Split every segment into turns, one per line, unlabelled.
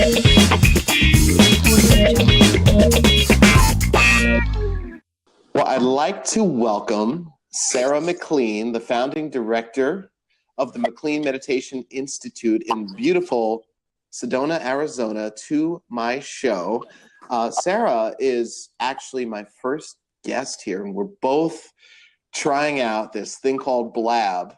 Well, I'd like to welcome Sarah McLean, the founding director of the McLean Meditation Institute in beautiful Sedona, Arizona, to my show. Sarah is actually my first guest here, and we're both trying out this thing called Blab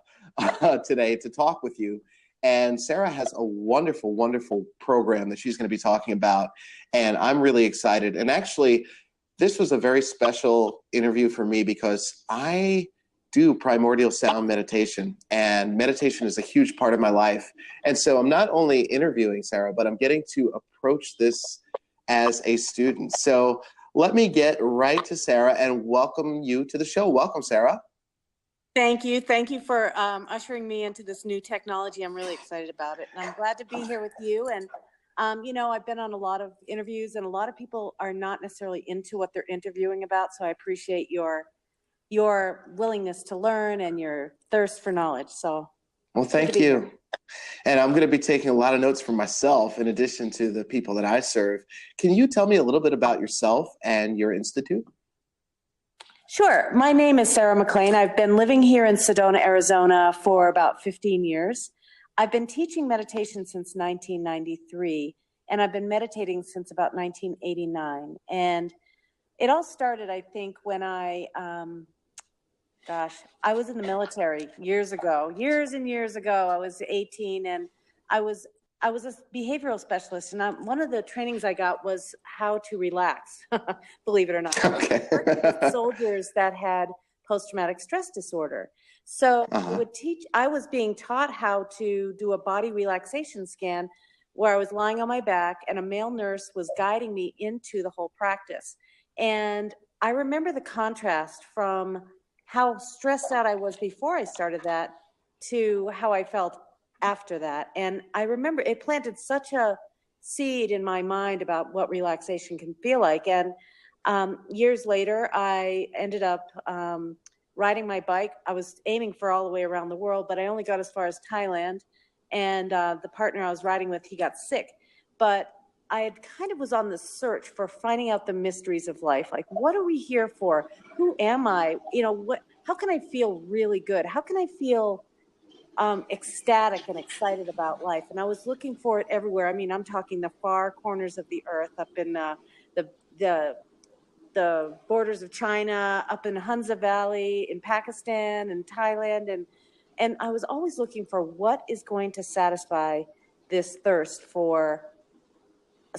today to talk with you. And Sarah has a wonderful, wonderful program that she's going to be talking about, and I'm really excited. And actually, this was a very special interview for me because I do primordial sound meditation, and meditation is a huge part of my life. And so I'm not only interviewing Sarah, but I'm getting to approach this as a student. So let me get right to Sarah and welcome you to the show. Welcome, Sarah.
Thank you. Thank you for ushering me into this new technology. I'm really excited about it. And I'm glad to be here with you. And I've been on a lot of interviews, and a lot of people are not necessarily into what they're interviewing about. So I appreciate your willingness to learn and your thirst for knowledge. So,
well, thank you. And I'm going to be taking a lot of notes for myself in addition to the people that I serve. Can you tell me a little bit about yourself and your institute?
Sure. My name is Sarah McLean. I've been living here in Sedona, Arizona for about 15 years. I've been teaching meditation since 1993, and I've been meditating since about 1989. And it all started, I think, when I was in the military years and years ago. I was 18, and I was a behavioral specialist, and one of the trainings I got was how to relax, believe it or not.
Okay.
Soldiers that had post-traumatic stress disorder. So I was being taught how to do a body relaxation scan where I was lying on my back, and a male nurse was guiding me into the whole practice. And I remember the contrast from how stressed out I was before I started that to how I felt after that. And I remember it planted such a seed in my mind about what relaxation can feel like. And years later, I ended up riding my bike. I was aiming for all the way around the world, but I only got as far as Thailand. And the partner I was riding with, he got sick. But I had kind of was on the search for finding out the mysteries of life. Like, what are we here for? Who am I? How can I feel really good? How can I feel ecstatic and excited about life? And I was looking for it everywhere. I mean, I'm talking the far corners of the earth, up in the borders of China, up in Hunza Valley, in Pakistan and Thailand. And I was always looking for what is going to satisfy this thirst for,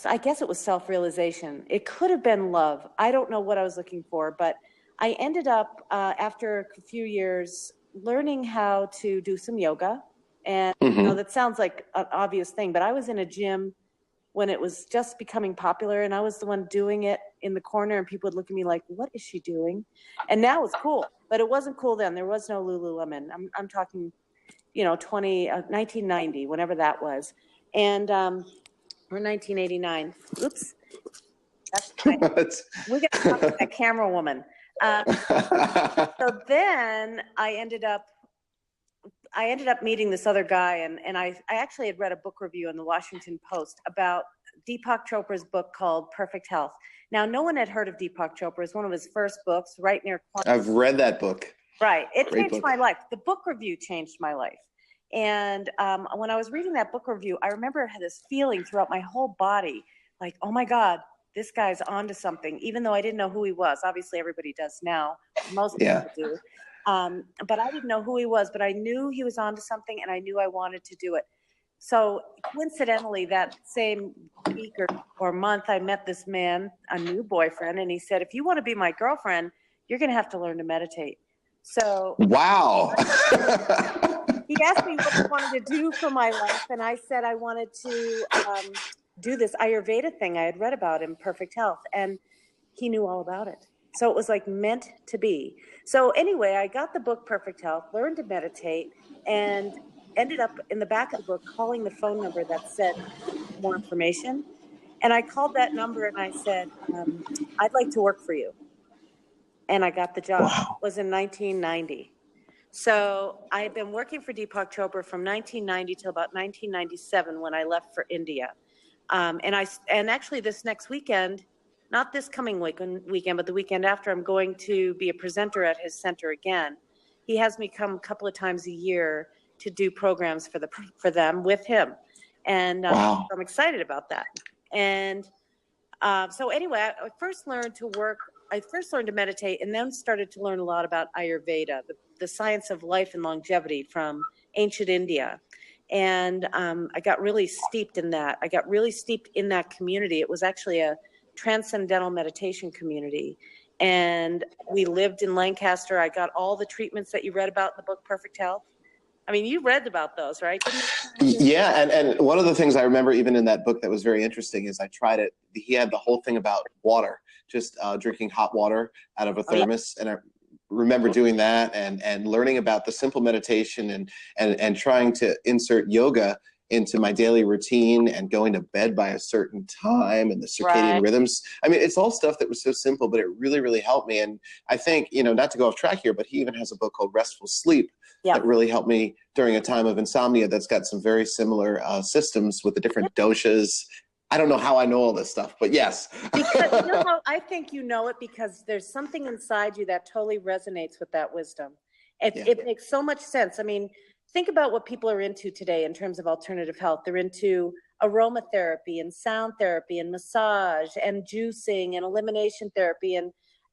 I guess it was self-realization. It could have been love. I don't know what I was looking for, but I ended up, after a few years, learning how to do some yoga. And that sounds like an obvious thing, but I was in a gym when it was just becoming popular, and I was the one doing it in the corner, and people would look at me like, what is she doing? And now it's cool, but it wasn't cool then. There was no Lululemon. I'm talking, 1990, whenever that was. And, or 1989. Oops. We got to talk to that camera woman. So then I ended up meeting this other guy, and I actually had read a book review in the Washington Post about Deepak Chopra's book called Perfect Health. Now, no one had heard of Deepak Chopra. It's one of his first books, right near quantum.
I've read that book.
Right. It changed my life. The book review changed my life. And when I was reading that book review, I remember I had this feeling throughout my whole body, like, oh my God, this guy's onto something, even though I didn't know who he was. Obviously, everybody does now. Most people do. But I didn't know who he was, but I knew he was onto something, and I knew I wanted to do it. So coincidentally, that same week or month, I met this man, a new boyfriend, and he said, if you want to be my girlfriend, you're going to have to learn to meditate. So
wow.
He asked me what I wanted to do for my life, and I said I wanted to do this Ayurveda thing I had read about in Perfect Health, and he knew all about it. So it was like meant to be. So anyway, I got the book Perfect Health, learned to meditate, and ended up in the back of the book calling the phone number that said more information. And I called that number and I said, I'd like to work for you. And I got the job. Wow. It was in 1990. So I had been working for Deepak Chopra from 1990 till about 1997 when I left for India. And actually this next weekend, not this coming weekend, but the weekend after, I'm going to be a presenter at his center again. He has me come a couple of times a year to do programs for them with him. And
wow.
I'm excited about that. And so anyway, I first learned to meditate, and then started to learn a lot about Ayurveda, the science of life and longevity from ancient India. And I got really steeped in that. I got really steeped in that community. It was actually a transcendental meditation community. And we lived in Lancaster. I got all the treatments that you read about in the book, Perfect Health. I mean, you read about those, right?
Yeah, and one of the things I remember even in that book that was very interesting is I tried it. He had the whole thing about water, just drinking hot water out of a thermos. And I remember doing that and learning about the simple meditation and trying to insert yoga into my daily routine and going to bed by a certain time and the circadian rhythms. I mean, it's all stuff that was so simple, but it really, really helped me. And I think, not to go off track here, but he even has a book called Restful Sleep that really helped me during a time of insomnia that's got some very similar systems with the different doshas. I don't know how I know all this stuff, but yes.
Because I think you know it because there's something inside you that totally resonates with that wisdom. It makes so much sense. I mean, think about what people are into today in terms of alternative health. They're into aromatherapy and sound therapy and massage and juicing and elimination therapy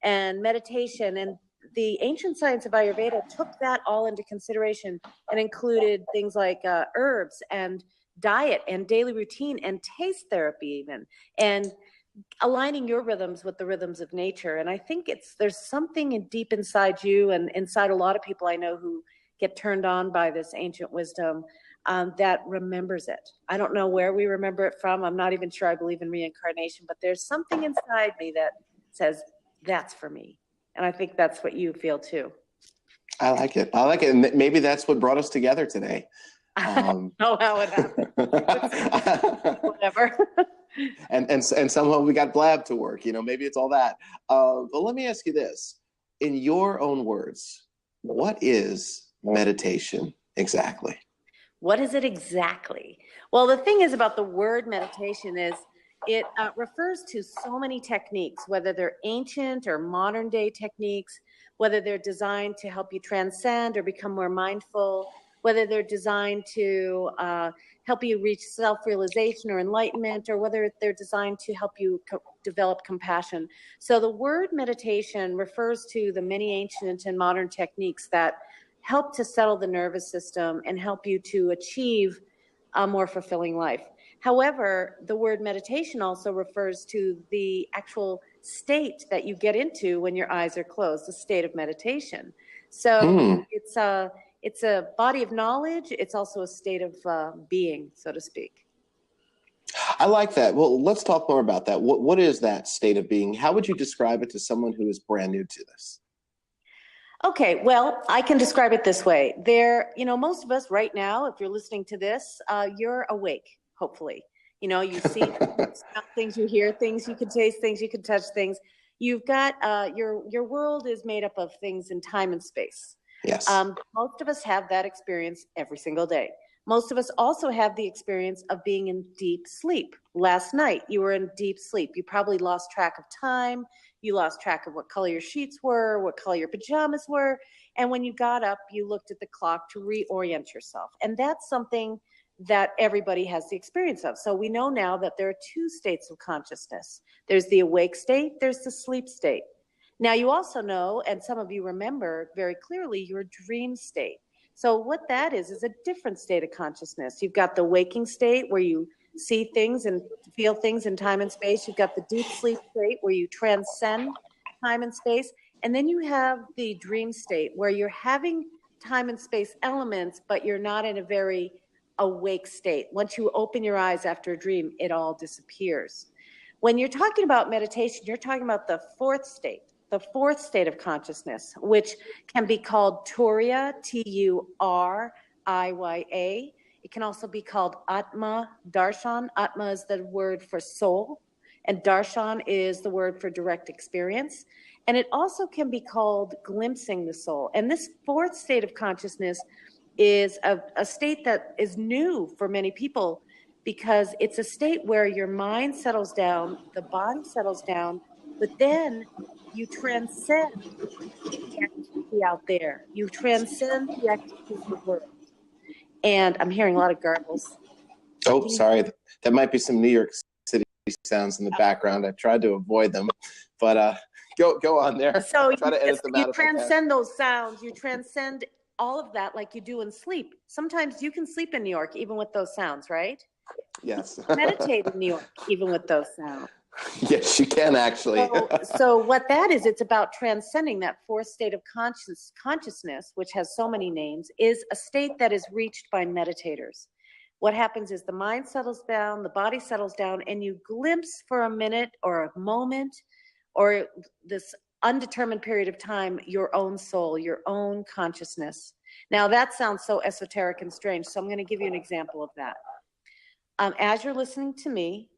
and meditation. And the ancient science of Ayurveda took that all into consideration and included things like herbs and diet and daily routine and taste therapy even, and aligning your rhythms with the rhythms of nature. And I think there's something deep inside you and inside a lot of people I know who get turned on by this ancient wisdom that remembers it. I don't know where we remember it from. I'm not even sure I believe in reincarnation, but there's something inside me that says, that's for me. And I think that's what you feel too.
I like it. And maybe that's what brought us together today.
I don't know how it happened. Whatever.
and somehow we got Blab to work. Maybe it's all that. But let me ask you this. In your own words, what is meditation exactly?
What is it exactly? Well, the thing is about the word meditation is it refers to so many techniques, whether they're ancient or modern day techniques, whether they're designed to help you transcend or become more mindful, whether they're designed to help you reach self-realization or enlightenment, or whether they're designed to help you develop compassion. So the word meditation refers to the many ancient and modern techniques that help to settle the nervous system and help you to achieve a more fulfilling life. However, the word meditation also refers to the actual state that you get into when your eyes are closed, the state of meditation. So it's a body of knowledge. It's also a state of being, so to speak.
I like that. Well, let's talk more about that. What is that state of being? How would you describe it to someone who is brand new to this?
Okay, well, I can describe it this way. Most of us right now, if you're listening to this, you're awake, hopefully. You see things, you hear things, you can taste things, you can touch things. You've got, your world is made up of things in time and space.
Yes.
Most of us have that experience every single day. Most of us also have the experience of being in deep sleep. Last night, you were in deep sleep. You probably lost track of time. You lost track of what color your sheets were, what color your pajamas were. And when you got up, you looked at the clock to reorient yourself. And that's something that everybody has the experience of. So we know now that there are two states of consciousness. There's the awake state, there's the sleep state. Now you also know, and some of you remember very clearly, your dream state. So what that is a different state of consciousness. You've got the waking state where you see things and feel things in time and space. You've got the deep sleep state where you transcend time and space. And then you have the dream state where you're having time and space elements, but you're not in a very awake state. Once you open your eyes after a dream, it all disappears. When you're talking about meditation, you're talking about the fourth state of consciousness, which can be called Turiya, Turiya. It can also be called Atma Darshan. Atma is the word for soul, and Darshan is the word for direct experience. And it also can be called glimpsing the soul. And this fourth state of consciousness is a state that is new for many people. because it's a state where your mind settles down, the body settles down, but then you transcend the activity out there. You transcend the activity of the world. And I'm hearing a lot of garbles.
Oh, sorry. That might be some New York City sounds in the background. I tried to avoid them, but go on there.
So
you
transcend those sounds. You transcend all of that like you do in sleep. Sometimes you can sleep in New York even with those sounds, right?
Yes.
Meditate in New York even with those sounds.
Yes, you can actually.
So what that is, it's about transcending that fourth state of consciousness, which has so many names, is a state that is reached by meditators. What happens is the mind settles down, the body settles down, and you glimpse for a minute or a moment or this undetermined period of time your own soul, your own consciousness. Now that sounds so esoteric and strange, so I'm going to give you an example of that. As you're listening to me,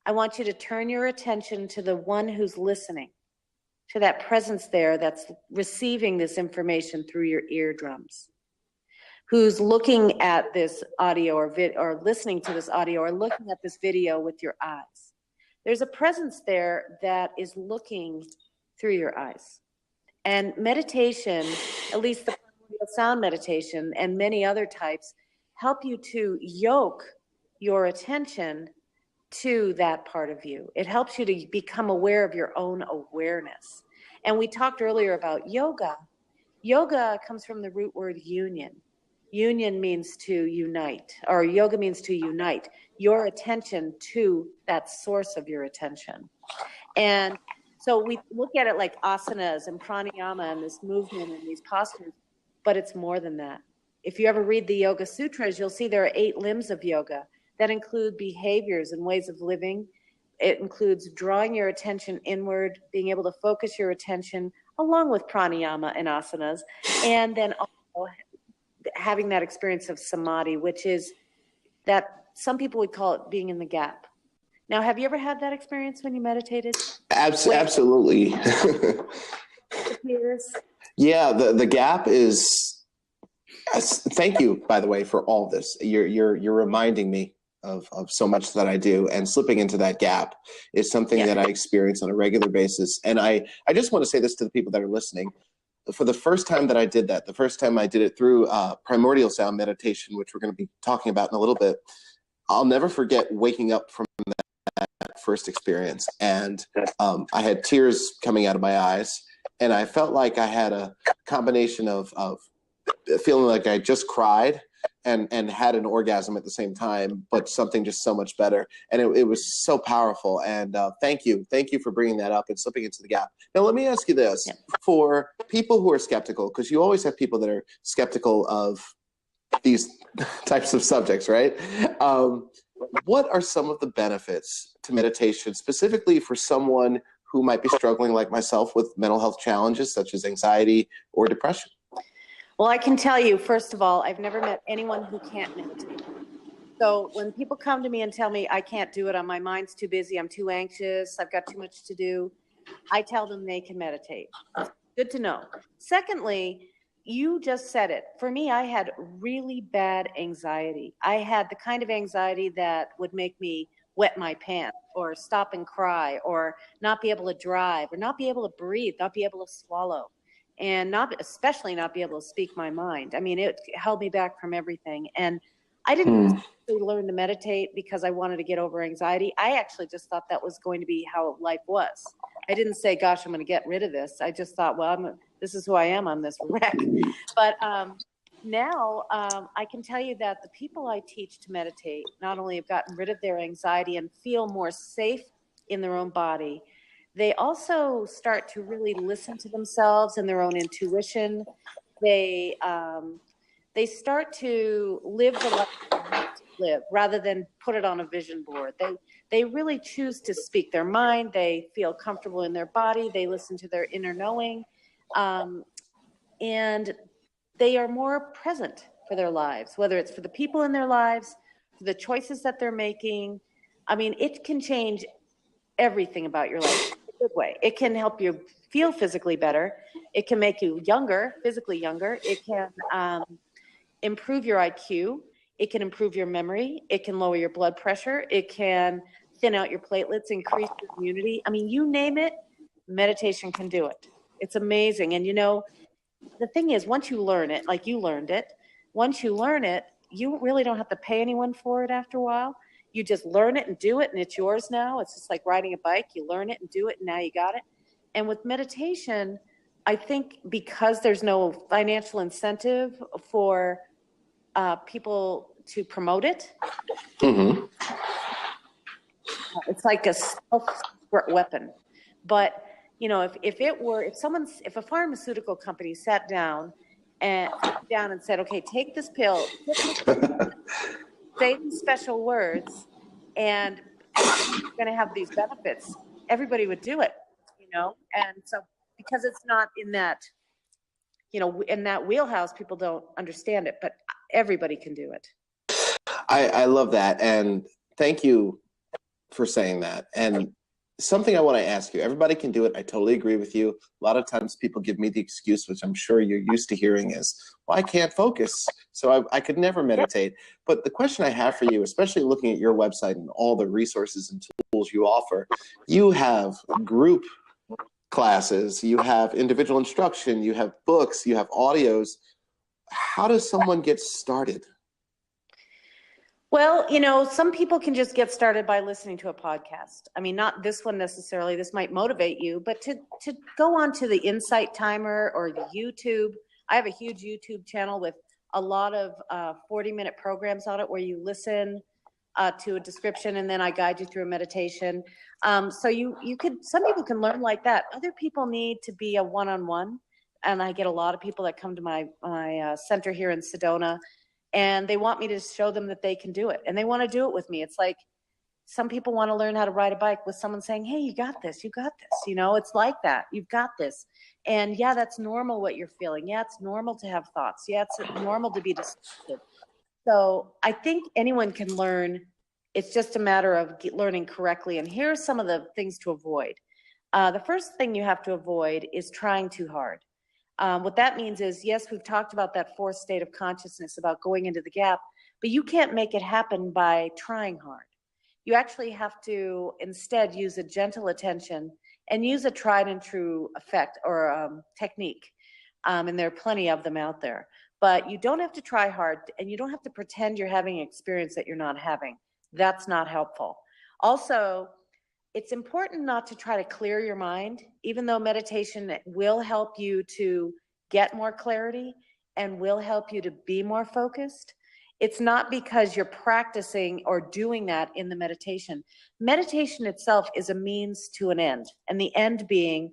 I want you to turn your attention to the one who's listening, to that presence there that's receiving this information through your eardrums, who's looking at this audio or listening to this audio or looking at this video with your eyes. There's a presence there that is looking through your eyes. And meditation, at least the sound meditation and many other types, help you to yoke your attention to that part of you. It helps you to become aware of your own awareness. And we talked earlier about yoga. Yoga comes from the root word union. Union means to unite, or yoga means to unite your attention to that source of your attention. And so we look at it like asanas and pranayama and this movement and these postures, but it's more than that. If you ever read the Yoga Sutras, you'll see there are 8 limbs of yoga that include behaviors and ways of living. It includes drawing your attention inward, being able to focus your attention along with pranayama and asanas, and then also having that experience of samadhi, which is that some people would call it being in the gap. Now, have you ever had that experience when you meditated?
Absolutely. Yeah, the gap is. Thank you, by the way, for all of this. You're reminding me of so much that I do, and slipping into that gap is something that I experience on a regular basis. And I just want to say this to the people that are listening. For the first time that I did that, the first time I did it through primordial sound meditation, which we're going to be talking about in a little bit, I'll never forget waking up from that first experience. And I had tears coming out of my eyes, and I felt like I had a combination of feeling like I just cried and had an orgasm at the same time, but something just so much better. And it was so powerful. And thank you for bringing that up and slipping into the gap. Now, let me ask you this. For people who are skeptical, because you always have people that are skeptical of these types of subjects, right? What are some of the benefits to meditation, specifically for someone who might be struggling like myself with mental health challenges such as anxiety or depression?
Well, I can tell you, first of all, I've never met anyone who can't meditate. So when people come to me and tell me I can't do it, my mind's too busy, I'm too anxious, I've got too much to do, I tell them they can meditate. Good to know. Secondly, you just said it. For me, I had really bad anxiety. I had the kind of anxiety that would make me wet my pants or stop and cry or not be able to drive or not be able to breathe, not be able to swallow, and especially not be able to speak my mind. I mean, it held me back from everything. And I didn't learn to meditate because I wanted to get over anxiety. I actually just thought that was going to be how life was. I didn't say, gosh, I'm going to get rid of this. I just thought, well, this is who I am on this wreck. But now I can tell you that the people I teach to meditate not only have gotten rid of their anxiety and feel more safe in their own body, they also start to really listen to themselves and their own intuition. They start to live the life they want to live rather than put it on a vision board. They really choose to speak their mind. They feel comfortable in their body. They listen to their inner knowing. And they are more present for their lives, whether it's for the people in their lives, for the choices that they're making. I mean, it can change everything about your life in a good way. It can help you feel physically better. It can make you younger, physically younger. It can improve your IQ. It can improve your memory. It can lower your blood pressure. It can thin out your platelets, increase your immunity. I mean, you name it, meditation can do it. It's amazing. And, you know, the thing is, once you learn it, like you learned it, once you learn it, you really don't have to pay anyone for it after a while. You just learn it and do it, and it's yours now. It's just like riding a bike. You learn it and do it, and now you got it. And with meditation, I think because there's no financial incentive for people to promote it,
Mm-hmm.
it's like a weapon. But you know, if a pharmaceutical company sat down and said, okay, take this pill, say these special words, and you're going to have these benefits, everybody would do it, you know. And so because it's not in that, you know, in that wheelhouse, people don't understand it, but everybody can do it.
I love that. And thank you for saying that. And something I want to ask you, everybody can do it. I totally agree with you. A lot of times people give me the excuse, which I'm sure you're used to hearing, is, well, I can't focus, so I could never meditate. But the question I have for you, especially looking at your website and all the resources and tools you offer, you have group classes, you have individual instruction, you have books, you have audios. How does someone get started?
Well, you know, some people can just get started by listening to a podcast. I mean, not this one necessarily. This might motivate you, but to go on to the Insight Timer or the YouTube. I have a huge YouTube channel with a lot of 40-minute programs on it where you listen to a description and then I guide you through a meditation. So you could, some people can learn like that. Other people need to be a one-on-one. And I get a lot of people that come to my center here in Sedona, and they want me to show them that they can do it. And they want to do it with me. It's like some people want to learn how to ride a bike with someone saying, hey, you got this, you got this. You know, it's like that. You've got this. And yeah, that's normal what you're feeling. Yeah, it's normal to have thoughts. Yeah, it's normal to be distracted. So I think anyone can learn. It's just a matter of learning correctly. And here are some of the things to avoid. The first thing you have to avoid is trying too hard. What that means is, yes, we've talked about that fourth state of consciousness, about going into the gap, but you can't make it happen by trying hard. You actually have to instead use a gentle attention and use a tried and true effect or technique. And there are plenty of them out there. But you don't have to try hard, and you don't have to pretend you're having an experience that you're not having. That's not helpful. Also, it's important not to try to clear your mind, even though meditation will help you to get more clarity and will help you to be more focused. It's not because you're practicing or doing that in the meditation. Meditation itself is a means to an end, and the end being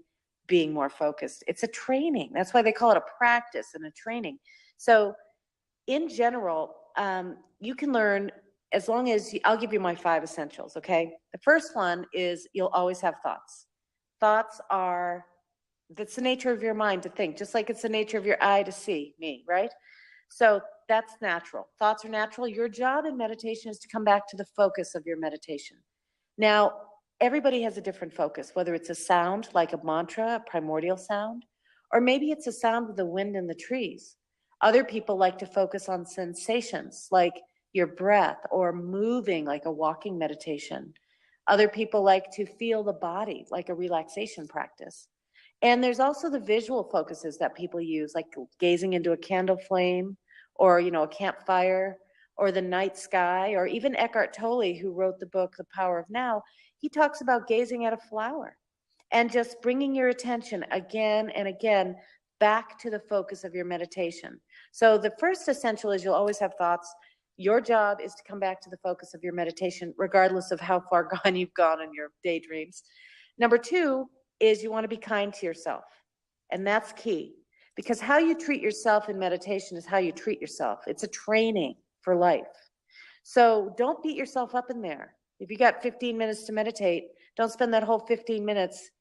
more focused. It's a training. That's why they call it a practice and a training. So in general, you can learn as long as I'll give you my 5 essentials, okay? The first one is you'll always have thoughts. Thoughts are, that's the nature of your mind to think, just like it's the nature of your eye to see me, right? So that's natural. Thoughts are natural. Your job in meditation is to come back to the focus of your meditation. Now, everybody has a different focus, whether it's a sound like a mantra, a primordial sound, or maybe it's a sound of the wind in the trees. Other people like to focus on sensations like your breath or moving like a walking meditation. Other people like to feel the body like a relaxation practice. And there's also the visual focuses that people use, like gazing into a candle flame or, you know, a campfire or the night sky, or even Eckhart Tolle, who wrote the book, The Power of Now. He talks about gazing at a flower and just bringing your attention again and again back to the focus of your meditation. So the first essential is you'll always have thoughts. Your job is to come back to the focus of your meditation, regardless of how far gone you've gone in your daydreams. Number 2 is you want to be kind to yourself. And that's key, because how you treat yourself in meditation is how you treat yourself. It's a training for life. So don't beat yourself up in there. If you got 15 minutes to meditate, don't spend that whole 15 minutes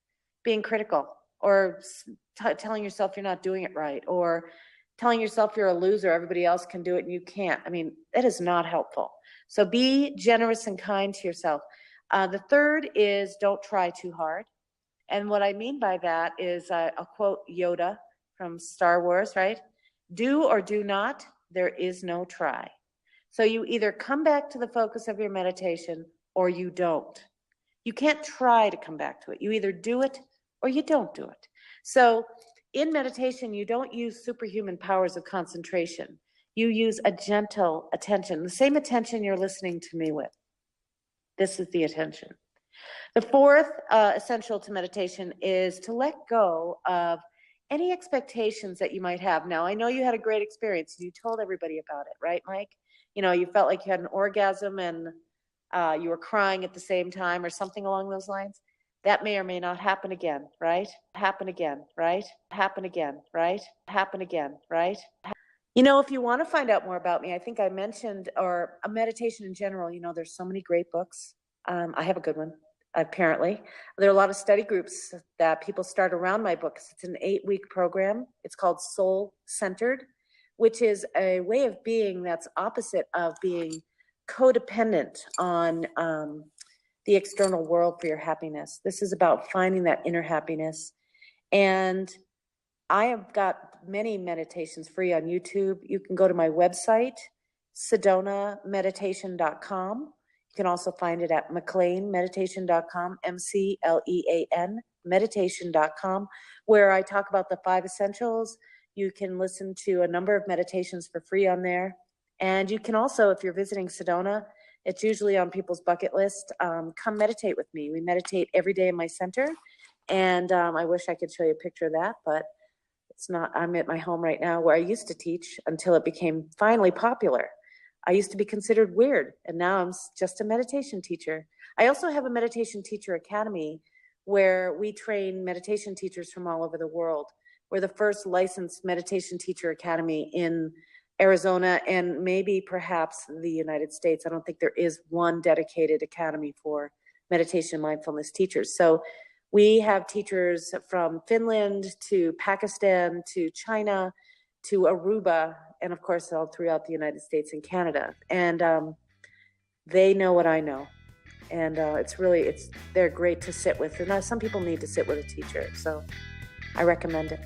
being critical or telling yourself you're not doing it right, or telling yourself you're a loser, everybody else can do it and you can't. I mean, that is not helpful. So be generous and kind to yourself. The third is don't try too hard. And what I mean by that is I'll quote Yoda from Star Wars, right? Do or do not, there is no try. So you either come back to the focus of your meditation or you don't. You can't try to come back to it. You either do it or you don't do it. So in meditation, you don't use superhuman powers of concentration. You use a gentle attention, the same attention you're listening to me with. This is the attention. The fourth essential to meditation is to let go of any expectations that you might have. Now, I know you had a great experience. You told everybody about it, right, Mike? You know, you felt like you had an orgasm and you were crying at the same time or something along those lines. That may or may not happen again, right? Happen again, right? Happen again, right? Happen again, right? You know, if you want to find out more about me, I think I mentioned, or a meditation in general, you know, there's so many great books. I have a good one, apparently. There are a lot of study groups that people start around my books. It's an 8-week program. It's called Soul Centered, which is a way of being that's opposite of being codependent on the external world for your happiness. This is about finding that inner happiness. And I have got many meditations free on YouTube. You can go to my website, sedonameditation.com. You can also find it at mcleanmeditation.com, MCLEAN, meditation.com, where I talk about the 5 essentials. You can listen to a number of meditations for free on there. And you can also, if you're visiting Sedona, it's usually on people's bucket list, come meditate with me. We meditate every day in my center. And I wish I could show you a picture of that, but it's not. I'm at my home right now where I used to teach until it became finally popular. I used to be considered weird, and now I'm just a meditation teacher. I also have a meditation teacher academy where we train meditation teachers from all over the world. We're the first licensed meditation teacher academy in Arizona and maybe perhaps the United States. I don't think there is one dedicated academy for meditation and mindfulness teachers. So we have teachers from Finland to Pakistan to China to Aruba, and of course all throughout the United States and Canada. And they know what I know. And they're great to sit with. And some people need to sit with a teacher, so I recommend it.